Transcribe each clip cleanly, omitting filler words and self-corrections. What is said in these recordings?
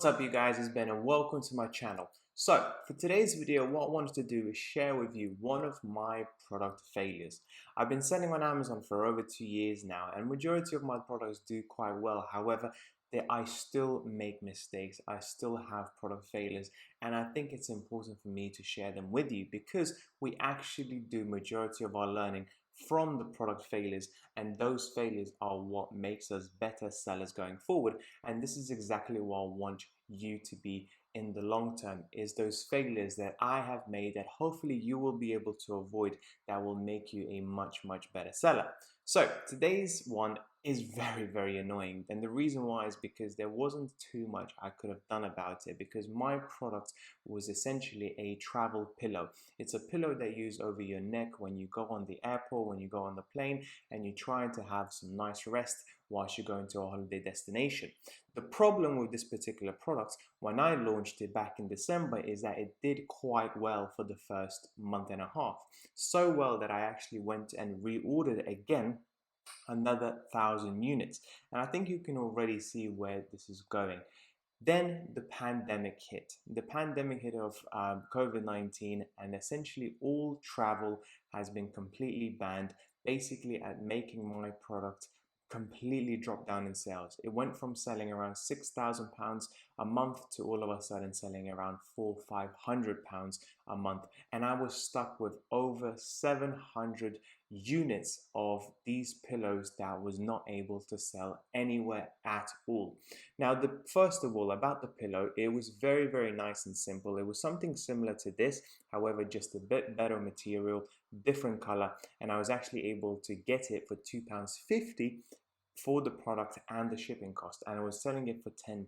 What's up you guys, it's Ben and welcome to my channel. So for today's video, what I wanted to do is share with you one of my product failures. I've been selling on Amazon for over 2 years now and majority of my products do quite well. However, I still make mistakes, I still have product failures, and I think it's important for me to share them with you because we actually do majority of our learning from the product failures, and those failures are what makes us better sellers going forward. And this is exactly what I want you to be in the long term, is those failures that I have made that hopefully you will be able to avoid, that will make you a much better seller. So today's one is very annoying, and the reason why is because there wasn't too much I could have done about it, because my product was essentially a travel pillow. It's a pillow that you use over your neck when you go on the airport, when you go on the plane and you're trying to have some nice rest whilst you're going to a holiday destination. The problem with this particular product, when I launched it back in December, is that it did quite well for the first month and a half. So well that I actually went and reordered it again, another 1,000 units. And I think you can already see where this is going. Then the pandemic hit. The pandemic hit of COVID-19, and essentially all travel has been completely banned, basically at making my product completely drop down in sales. It went from selling around £6,000 a month to all of a sudden selling around £400-500 a month, and I was stuck with over 700 units of these pillows that was not able to sell anywhere at all. Now, first of all, about the pillow, it was very nice and simple. It was something similar to this, however, just a bit better material, different color, and I was actually able to get it for £2.50 for the product and the shipping cost, and I was selling it for £10.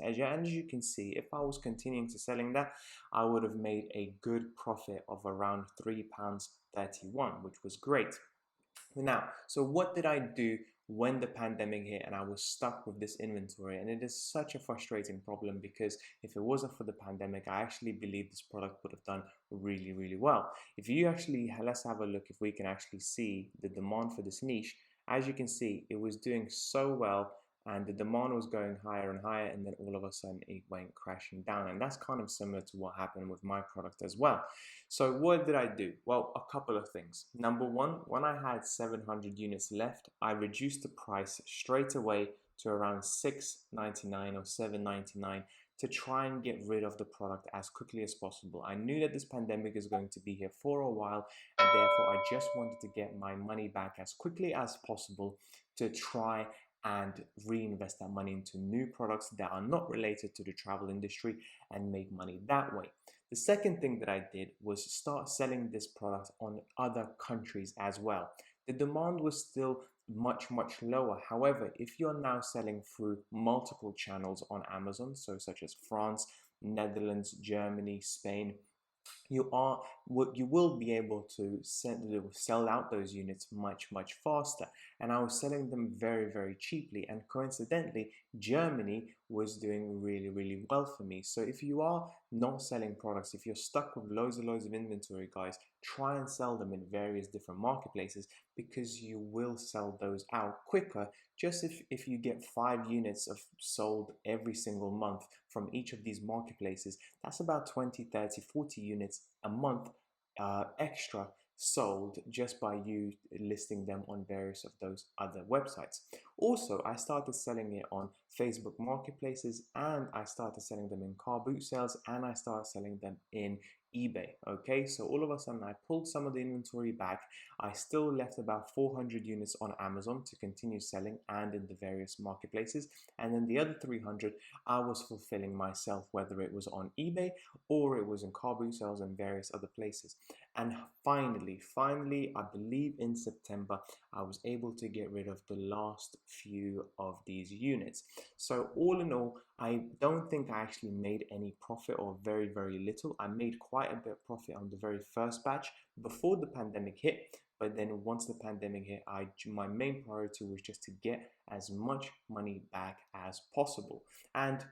As you can see, if I was continuing to selling that, I would have made a good profit of around £3.31, which was great. Now, so what did I do when the pandemic hit and I was stuck with this inventory? And it is such a frustrating problem, because if it wasn't for the pandemic, I actually believe this product would have done really well. If you actually, let's have a look if we can actually see the demand for this niche. As you can see, it was doing so well and the demand was going higher and higher, and then all of a sudden it went crashing down. And that's kind of similar to what happened with my product as well. So what did I do? Well, a couple of things. Number one, when I had 700 units left, I reduced the price straight away to around $6.99 or $7.99 to try and get rid of the product as quickly as possible. I knew that this pandemic is going to be here for a while, and therefore I just wanted to get my money back as quickly as possible to try and reinvest that money into new products that are not related to the travel industry and make money that way. The second thing that I did was start selling this product on other countries as well. The demand was still much lower. However, if you're now selling through multiple channels on Amazon, so such as France, Netherlands, Germany, Spain, you will be able to sell out those units much faster. And I was selling them very cheaply, and coincidentally Germany was doing really well for me. So if you are not selling products, if you're stuck with loads of inventory, guys, try and sell them in various different marketplaces, because you will sell those out quicker. Just if you get 5 units of sold every single month from each of these marketplaces, that's about 20, 30, 40 units a month extra sold just by you listing them on various of those other websites. Also, I started selling it on Facebook marketplaces, and I started selling them in car boot sales, and I started selling them in eBay. Okay, so all of a sudden I pulled some of the inventory back. I still left about 400 units on Amazon to continue selling and in the various marketplaces, and then the other 300 I was fulfilling myself, whether it was on eBay or it was in car boot sales and various other places. And finally, I believe in September, I was able to get rid of the last few of these units. So all in all, I don't think I actually made any profit, or very little. I made quite a bit of profit on the very first batch before the pandemic hit. But then once the pandemic hit, my main priority was just to get as much money back as possible. And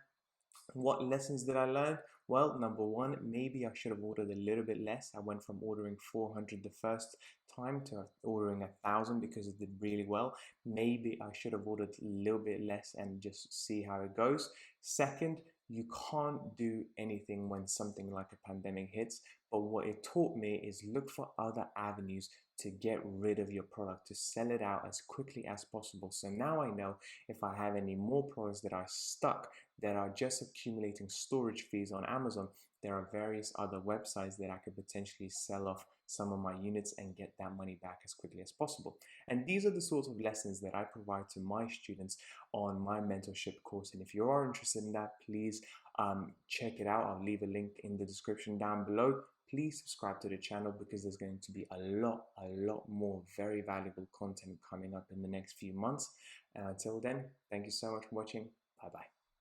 what lessons did I learn? Well, number one, maybe I should have ordered a little bit less. I went from ordering 400 the first time to ordering 1,000 because it did really well. Maybe I should have ordered a little bit less and just see how it goes. Second, you can't do anything when something like a pandemic hits. But what it taught me is look for other avenues to get rid of your product, to sell it out as quickly as possible. So now I know if I have any more products that are stuck, that are just accumulating storage fees on Amazon, there are various other websites that I could potentially sell off some of my units and get that money back as quickly as possible. And these are the sorts of lessons that I provide to my students on my mentorship course. And if you are interested in that, please check it out. I'll leave a link in the description down below. Please subscribe to the channel because there's going to be a lot more very valuable content coming up in the next few months. And until then, thank you so much for watching. Bye bye.